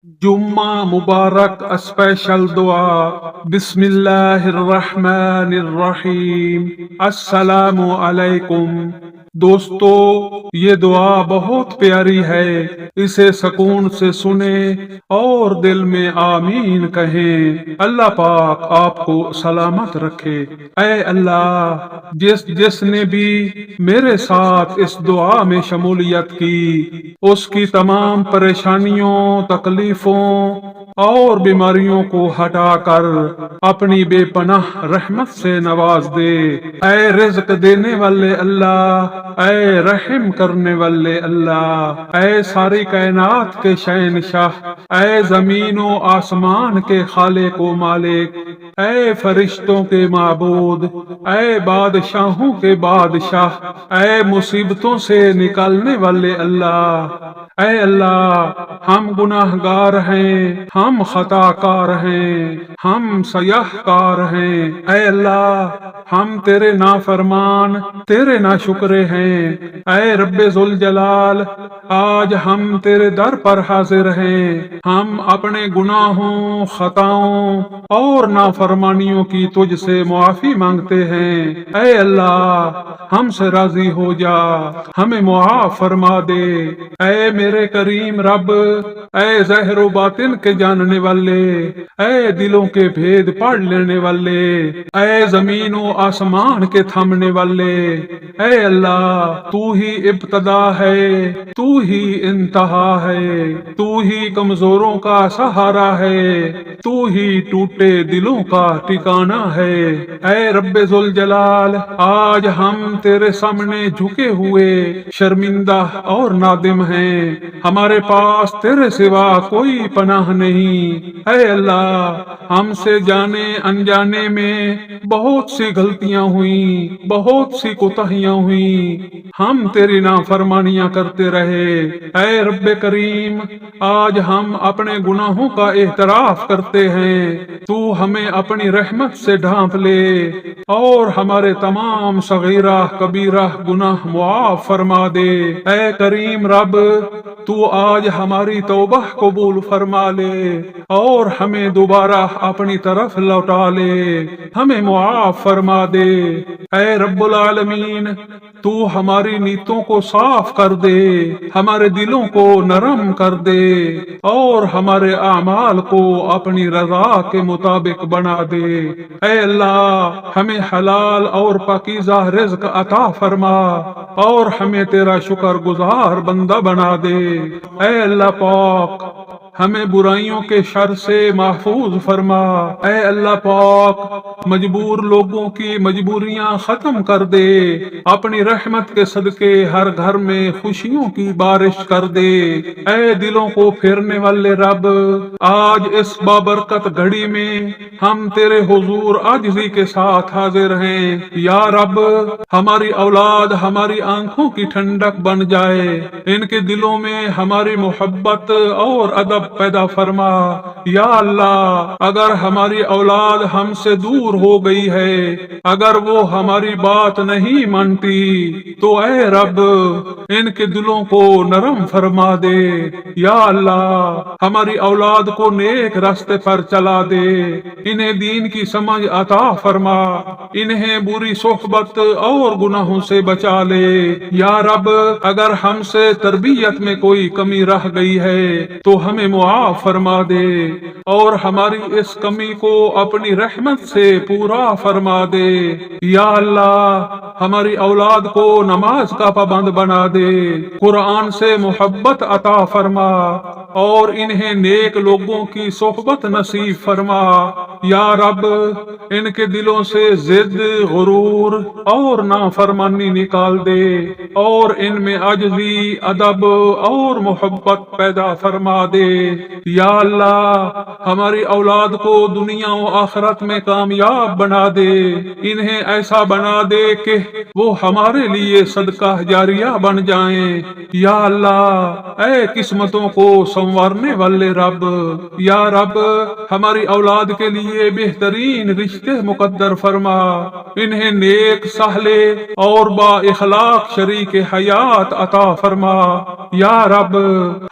جمعہ مبارک اسپیشل دعا۔ بسم اللہ الرحمن الرحیم۔ السلام علیکم دوستو، یہ دعا بہت پیاری ہے، اسے سکون سے سنیں اور دل میں آمین کہیں۔ اللہ پاک آپ کو سلامت رکھے۔ اے اللہ، جس نے بھی میرے ساتھ اس دعا میں شمولیت کی، اس کی تمام پریشانیوں، تکلیفوں اور بیماریوں کو ہٹا کر اپنی بے پناہ رحمت سے نواز دے۔ اے رزق دینے والے اللہ، اے رحم کرنے والے اللہ، اے ساری کائنات کے شہنشاہ، اے زمین و آسمان کے خالق و مالک، اے فرشتوں کے معبود، اے بادشاہوں کے بادشاہ، اے مصیبتوں سے نکالنے والے اللہ، اے اللہ، ہم گناہ گار ہیں، ہم خطا کار ہیں، ہم سیاہ کار ہیں۔ اے اللہ، ہم تیرے نافرمان، تیرے ناشکرے ہیں۔ اے رب ذوالجلال، آج ہم تیرے در پر حاضر ہیں۔ ہم اپنے گناہوں، خطاؤں اور نافرمانیوں کی تجھ سے معافی مانگتے ہیں۔ اے اللہ، ہم سے راضی ہو جا، ہمیں معاف فرما دے۔ اے میرے کریم رب، اے ظاہر و باطن کے جاننے والے، اے دلوں کے بھید پڑھ لینے والے، اے زمین و آسمان کے تھامنے والے، اے اللہ، تو ہی ابتدا ہے، تو ہی انتہا ہے، تو ہی کمزوروں کا سہارا ہے، تو ہی ٹوٹے دلوں کا ٹھکانہ ہے۔ اے رب ذوالجلال، آج ہم تیرے سامنے جھکے ہوئے شرمندہ اور نادم ہیں۔ ہمارے پاس تیرے سوا کوئی پناہ نہیں۔ اے اللہ، ہم سے جانے انجانے میں بہت سی غلطیاں ہوئیں، بہت سی کوتاہیاں ہوئیں، ہم تیری نافرمانیاں کرتے رہے۔ اے رب کریم، آج ہم اپنے گناہوں کا اعتراف کرتے ہیں۔ تو ہمیں اپنی رحمت سے ڈھانپ لے اور ہمارے تمام صغیرہ کبیرہ گناہ معاف فرما دے۔ اے کریم رب، تو آج ہماری توبہ قبول فرما لے اور ہمیں دوبارہ اپنی طرف لوٹا لے، ہمیں معاف فرما دے۔ اے رب العالمین، تو ہماری نیتوں کو صاف کر دے، ہمارے دلوں کو نرم کر دے اور ہمارے اعمال کو اپنی رضا کے مطابق بنا دے۔ اے اللہ، ہمیں حلال اور پاکیزہ رزق عطا فرما اور ہمیں تیرا شکر گزار بندہ بنا دے۔ اے اللہ پاک، ہمیں برائیوں کے شر سے محفوظ فرما۔ اے اللہ پاک، مجبور لوگوں کی مجبوریاں ختم کر دے، اپنی رحمت کے صدقے ہر گھر میں خوشیوں کی بارش کر دے۔ اے دلوں کو پھیرنے والے رب، آج اس بابرکت گھڑی میں ہم تیرے حضور عاجزی کے ساتھ حاضر ہیں۔ یا رب، ہماری اولاد ہماری آنکھوں کی ٹھنڈک بن جائے، ان کے دلوں میں ہماری محبت اور ادب پیدا فرما۔ یا اللہ، اگر ہماری اولاد ہم سے دور ہو گئی ہے، اگر وہ ہماری بات نہیں مانتی، تو اے رب، ان کے دلوں کو نرم فرما دے۔ یا اللہ، ہماری اولاد کو نیک راستے پر چلا دے، انہیں دین کی سمجھ عطا فرما، انہیں بری صحبت اور گناہوں سے بچا لے۔ یا رب، اگر ہم سے تربیت میں کوئی کمی رہ گئی ہے تو ہمیں معاف فرما دے اور ہماری اس کمی کو اپنی رحمت سے پورا فرما دے۔ یا اللہ، ہماری اولاد کو نماز کا پابند بنا دے، قرآن سے محبت عطا فرما اور انہیں نیک لوگوں کی صحبت نصیب فرما۔ یا رب، ان کے دلوں سے ضد، غرور اور نافرمانی نکال دے اور ان میں عاجزی، ادب اور محبت پیدا فرما دے۔ یا اللہ، ہماری اولاد کو دنیا و آخرت میں کامیاب بنا دے، انہیں ایسا بنا دے کہ وہ ہمارے لیے صدقہ جاریہ بن جائیں۔ یا اللہ، اے قسمتوں کو سنوارنے والے رب، یا رب، ہماری اولاد کے لیے لیے بہترین رشتے مقدر فرما، انہیں نیک سہلے اور با اخلاق شریک حیات عطا فرما۔ یا رب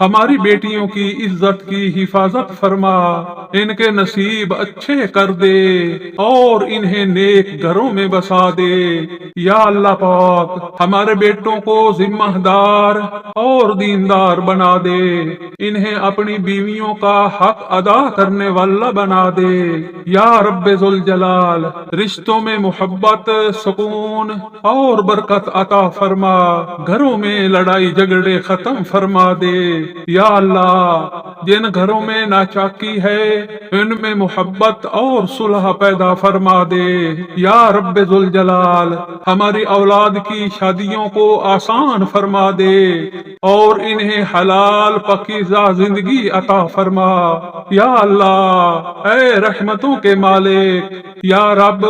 ہماری بیٹیوں کی عزت کی حفاظت فرما، ان کے نصیب اچھے کر دے اور انہیں نیک گھروں میں بسا دے۔ یا اللہ پاک ہمارے بیٹوں کو ذمہ دار اور دیندار بنا دے، انہیں اپنی بیویوں کا حق ادا کرنے والا بنا دے۔ یا رب ذوالجلال رشتوں میں محبت، سکون اور برکت عطا فرما، گھروں میں لڑائی جھگڑے ختم فرما دے۔ یا اللہ جن گھروں میں ناچاکی ہے ان میں محبت اور صلح پیدا فرما دے۔ یا رب ذوالجلال ہماری اولاد کی شادیوں کو آسان فرما دے اور انہیں حلال پاکیزہ زندگی عطا فرما۔ یا اللہ اے رحمتوں کے مالک، یا رب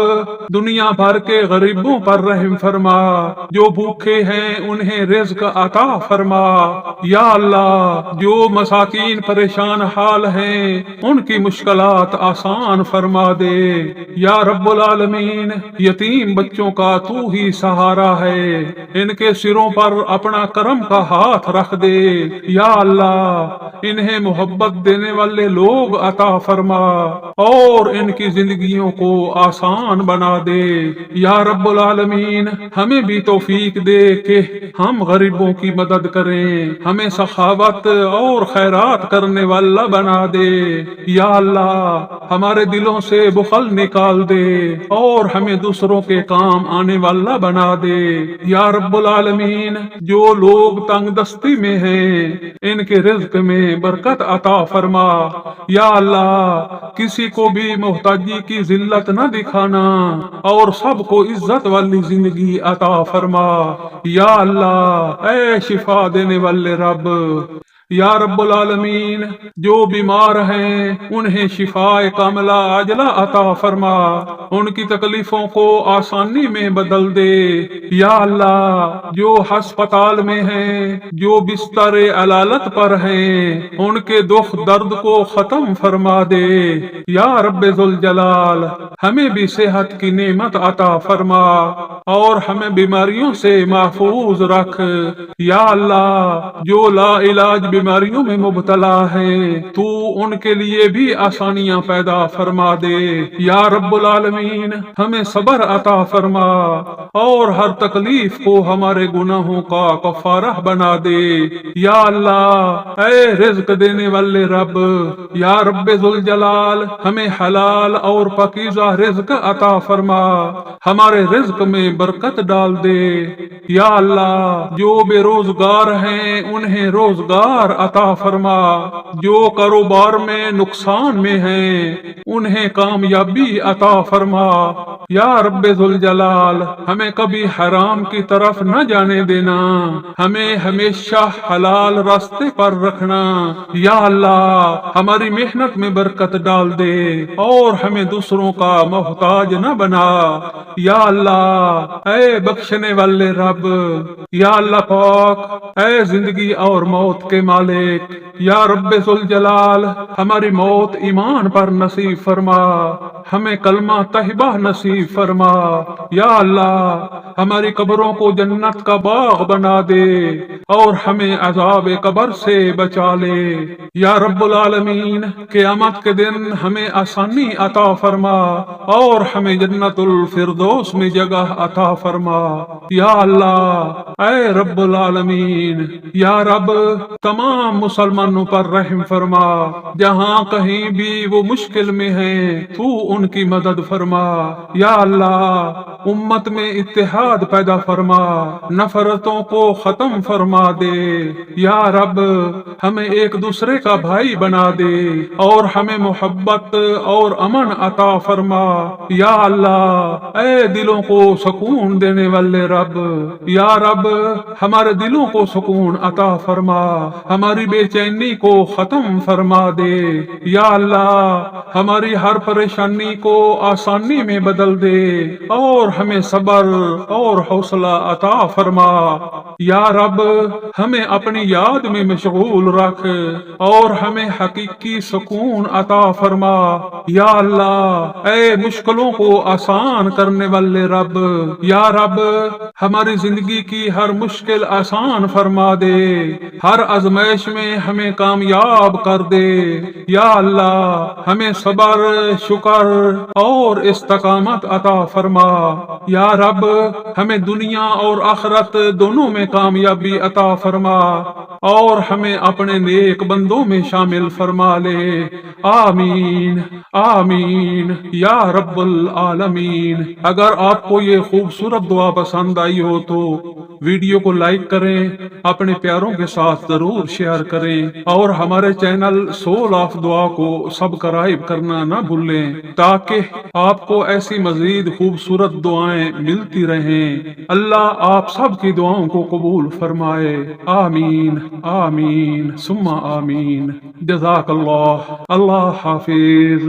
دنیا بھر کے غریبوں پر رحم فرما، جو بھوکے ہیں انہیں رزق عطا فرما۔ یا اللہ جو مساکین پریشان حال ہیں ان کی مشکلات آسان فرما دے۔ یا رب العالمین یتیم بچوں کا تو ہی سہارا ہے، ان کے سروں پر اپنا کرم کا ہاتھ رکھ دے۔ یا اللہ انہیں محبت دینے والے لوگ عطا فرما اور ان کی زندگیوں کو آسان بنا دے۔ یا رب العالمین ہمیں بھی توفیق دے کہ ہم غریبوں کی مدد کریں، ہمیں سخاوت اور خیرات کرنے والا بنا دے۔ یا اللہ ہمارے دلوں سے بخل نکال دے اور ہمیں دوسروں کے کام آنے والا بنا دے۔ یا رب العالمین جو لوگ تنگ دستی میں ہیں ان کے رزق میں برکت عطا فرما۔ یا اللہ کسی کو بھی محتاجی کی ذلت نہ دکھانا اور سب کو عزت والی زندگی عطا فرما۔ یا اللہ اے شفا دینے والے رب، یا رب العالمین جو بیمار ہیں انہیں شفاء کاملہ عاجلہ عطا فرما، ان کی تکلیفوں کو آسانی میں بدل دے۔ یا اللہ جو ہسپتال میں ہیں، جو بستر علالت پر ہیں، ان کے دکھ درد کو ختم فرما دے۔ یا رب ذوالجلال ہمیں بھی صحت کی نعمت عطا فرما اور ہمیں بیماریوں سے محفوظ رکھ۔ یا اللہ جو لا علاج بیماریوں میں مبتلا ہیں تو ان کے لیے بھی آسانیاں پیدا فرما دے۔ یا رب العالمین ہمیں صبر عطا فرما اور ہر تکلیف کو ہمارے گناہوں کا کفارہ بنا دے۔ یا اللہ اے رزق دینے والے رب، یا رب ذوالجلال ہمیں حلال اور پاکیزہ رزق عطا فرما، ہمارے رزق میں برکت ڈال دے۔ یا اللہ جو بے روزگار ہیں انہیں روزگار عطا فرما، جو کاروبار میں نقصان میں ہیں انہیں کامیابی عطا فرما۔ یا رب ذوالجلال ہمیں کبھی حرام کی طرف نہ جانے دینا، ہمیں ہمیشہ حلال راستے پر رکھنا۔ یا اللہ ہماری محنت میں برکت ڈال دے اور ہمیں دوسروں کا محتاج نہ بنا۔ یا اللہ اے بخشنے والے رب، یا اللہ پاک اے زندگی اور موت کے مالک، یا رب ذوالجلال ہماری موت ایمان پر نصیب فرما، ہمیں کلمہ طیبہ نصیب فرما۔ یا اللہ ہماری قبروں کو جنت کا باغ بنا دے اور ہمیں عذاب قبر سے بچا لے۔ یا رب العالمین قیامت کے دن ہمیں آسانی عطا فرما اور ہمیں جنت الفردوس میں جگہ عطا فرما۔ یا اللہ اے رب العالمین، یا رب تمام مسلمانوں پر رحم فرما، جہاں کہیں بھی وہ مشکل میں ہیں تو ان کی مدد فرما۔ یا اللہ امت میں اتحاد پیدا فرما، نفرتوں کو ختم فرما دے۔ یا رب ہمیں ایک دوسرے کا بھائی بنا دے اور ہمیں محبت اور امن عطا فرما۔ یا اللہ اے دلوں کو سکون دینے والے رب، یا رب ہمارے دلوں کو سکون عطا فرما، ہماری بے چینی کو ختم فرما دے۔ یا اللہ ہماری ہر پریشانی کو آسانی میں بدل دے اور ہمیں صبر اور حوصلہ عطا فرما۔ یا رب ہمیں اپنی یاد میں مشغول رکھ اور ہمیں حقیقی سکون عطا فرما۔ یا اللہ اے مشکلوں کو آسان کرنے والے رب، یا رب ہماری زندگی کی ہر مشکل آسان فرما دے، ہر آزمائش میں ہمیں کامیاب کر دے۔ یا اللہ ہمیں صبر، شکر اور استقامت عطا فرما۔ یا رب ہمیں دنیا اور آخرت دونوں میں کامیابی عطا فرما اور ہمیں اپنے نیک بندوں میں شامل فرما لے۔ آمین آمین یا رب العالمین۔ اگر آپ کو یہ خوبصورت دعا پسند آئی ہو تو ویڈیو کو لائک کریں، اپنے پیاروں کے ساتھ ضرور شیئر کریں اور ہمارے چینل سول آف دعا کو سبسکرائب کرنا نہ بھولیں تاکہ آپ کو ایسی مزید خوبصورت دعائیں ملتی رہیں۔ اللہ آپ سب کی دعاؤں کو قبول فرمائے۔ آمین آمین ثم آمین۔ جزاک اللہ۔ اللہ حافظ۔